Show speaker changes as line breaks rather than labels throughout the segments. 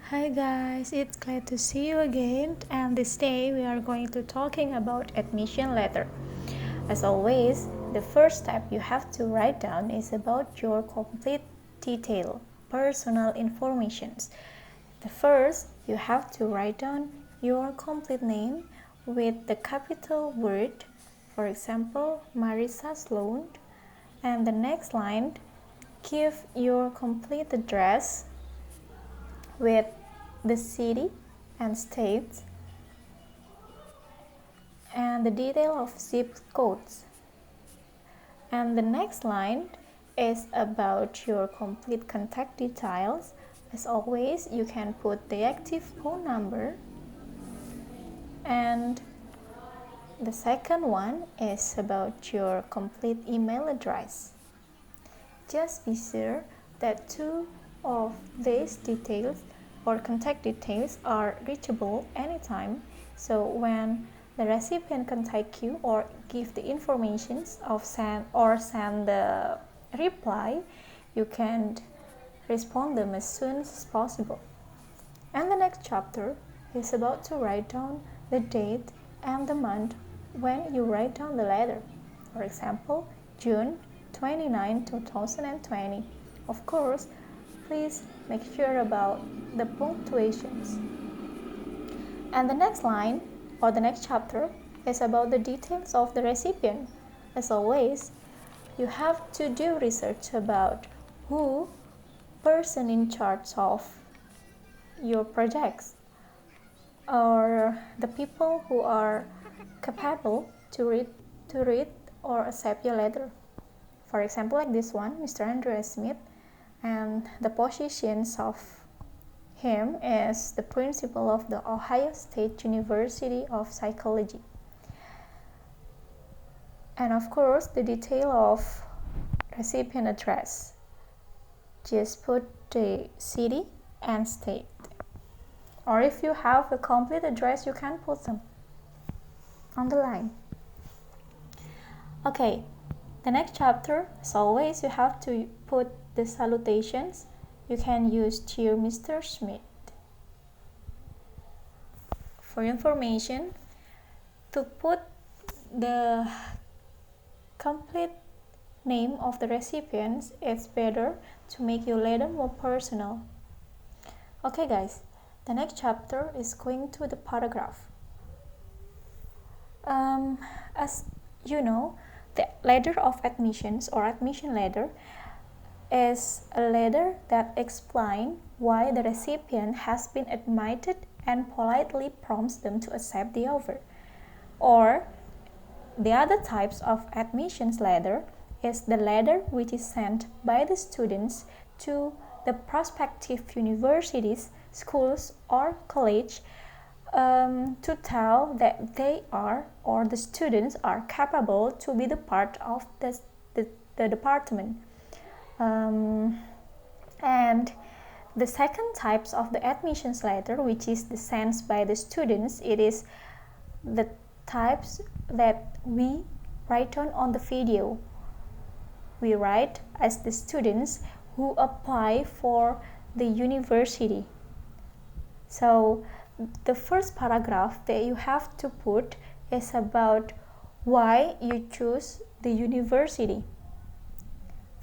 Hi guys, it's glad to see you again, and this day we are going to talking about admission letter. As always, the first step you have to write down is about your complete detail, personal informations. The first, you have to write down your complete name with the capital word, for example, Marisa Sloan, and the next line, give your complete address with the city and state and the detail of zip codes. And the next line is about your complete contact details. As always, you can put the active phone number. And the second one is about your complete email address. Just be sure that two of these details or contact details are reachable anytime, so when the recipient contact you or give the information of send the reply, you can respond them as soon as possible. And the next chapter is about to write down the date and the month when you write down the letter. For example, June 29, 2020. Of course, please make sure about the punctuations. And the next line or the next chapter is about the details of the recipient. As always, you have to do research about who person in charge of your projects or the people who are capable to read or accept your letter. For example, like this one, Mr. Andrew Smith, and the positions of him is the principal of the Ohio State University of Psychology. And of course, the detail of recipient address. Just put the city and state. Or if you have a complete address, you can put them on the line. Okay, the next chapter, as always, you have to put the salutations. You can use Dear Mr. Smith. For information, to put the complete name of the recipients, it's better to make your letter more personal. Okay guys, the next chapter is going to the paragraph. As you know, the letter of admissions or admission letter is a letter that explains why the recipient has been admitted and politely prompts them to accept the offer. Or the other types of admissions letter is the letter which is sent by the students to the prospective universities, schools or college to tell that they are or the students are capable to be the part of the department. And the second types of the admissions letter, which is the sent by the students, it is the types that we write on the video. We write as the students who apply for the university. So the first paragraph that you have to put is about why you choose the university.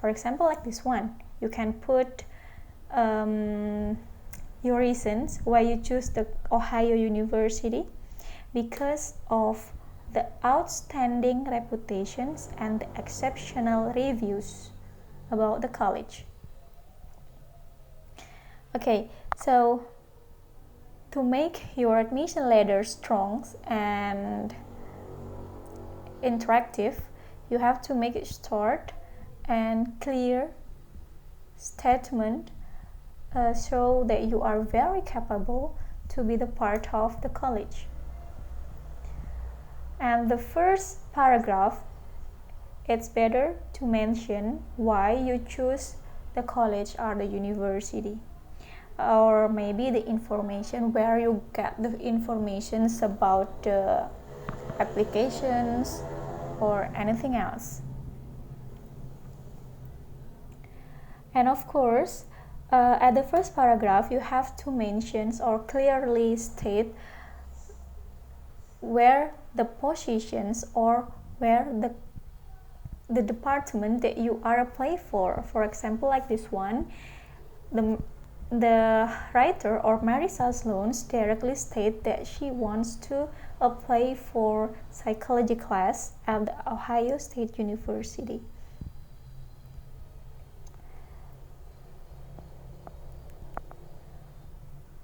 For example, like this one, you can put your reasons why you choose the Ohio University because of the outstanding reputations and the exceptional reviews about the college. Okay, so to make your admission letter strong and interactive, you have to make it short and clear statement so that you are very capable to be the part of the college. And the first paragraph, it's better to mention why you choose the college or the university, or maybe the information where you get the information about the applications, or anything else. And of course, at the first paragraph, you have to mention or clearly state where the positions or where the department that you are applying for. For example, like this one, the writer or Marissa Sloans directly state that she wants to apply for psychology class at the Ohio State University.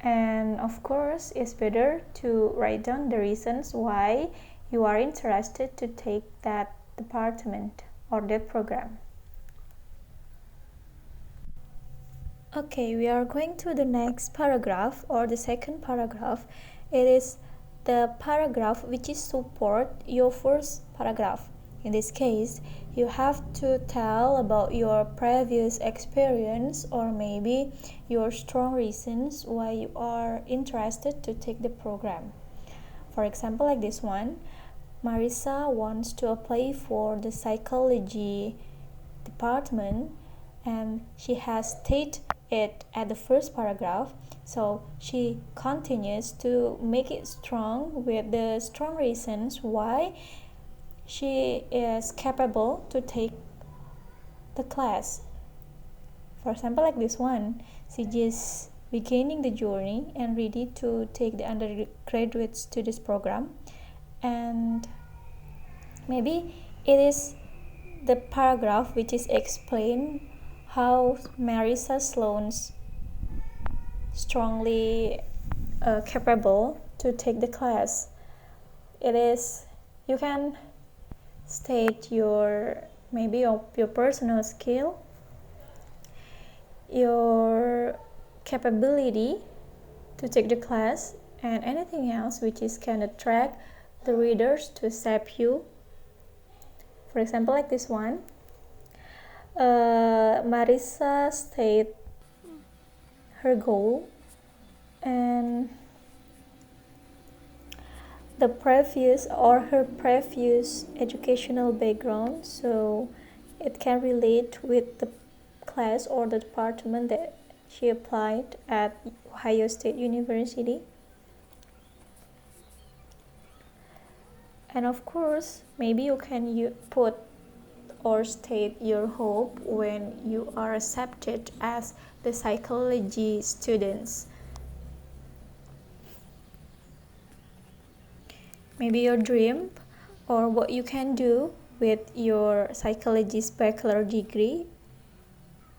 And of course, it's better to write down the reasons why you are interested to take that department or that program. Okay, we are going to the next paragraph or the second paragraph. It is the paragraph which is support your first paragraph. In this case, you have to tell about your previous experience or maybe your strong reasons why you are interested to take the program. For example, like this one, Marissa wants to apply for the psychology department and she has stated it at the first paragraph, so she continues to make it strong with the strong reasons why she is capable to take the class. For example, like this one, she just beginning the journey and ready to take the undergraduate studies program, and maybe it is the paragraph which is explain how Marissa Sloan's strongly capable to take the class. It is, you can state your maybe your personal skill, your capability to take the class, and anything else which is can attract the readers to accept you. For example, like this one, Marissa stated her goal and the previous or her previous educational background, so it can relate with the class or the department that she applied at Ohio State University. And of course, maybe you can put or state your hope when you are accepted as the psychology students. Maybe your dream or what you can do with your psychologist bachelor degree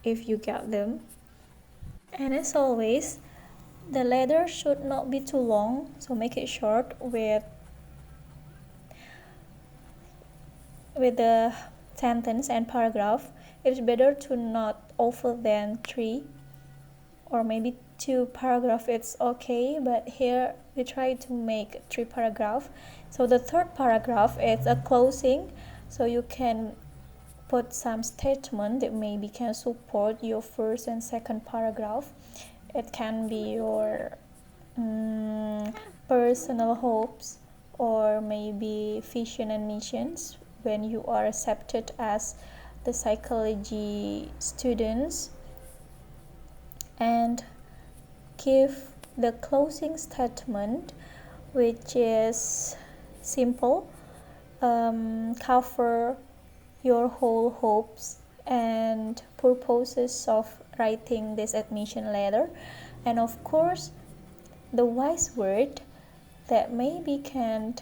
if you get them. And as always, the letter should not be too long, so make it short with the sentence and paragraph. It's better to not over than 3 or maybe 2 paragraphs. It's okay, but here we try to make 3 paragraphs. So the third paragraph is a closing, so you can put some statement that maybe can support your first and second paragraph. It can be your personal hopes or maybe vision and missions when you are accepted as the psychology students, and give the closing statement which is simple, cover your whole hopes and purposes of writing this admission letter, and of course the wise word that maybe can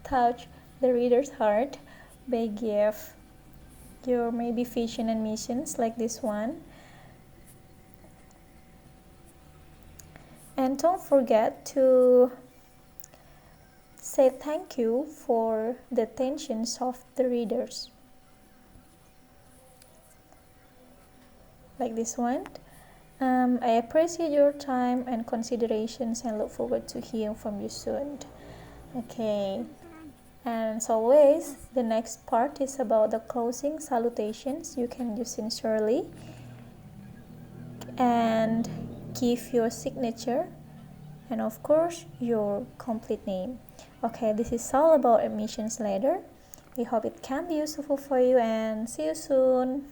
touch the reader's heart by give your maybe vision and missions like this one. And don't forget to say thank you for the attentions of the readers like this one. I appreciate your time and considerations and look forward to hearing from you soon. Okay, and as always, the next part is about the closing salutations. You can use sincerely and give your signature and of course your complete name. Okay, this is all about admissions letter. We hope it can be useful for you and see you soon.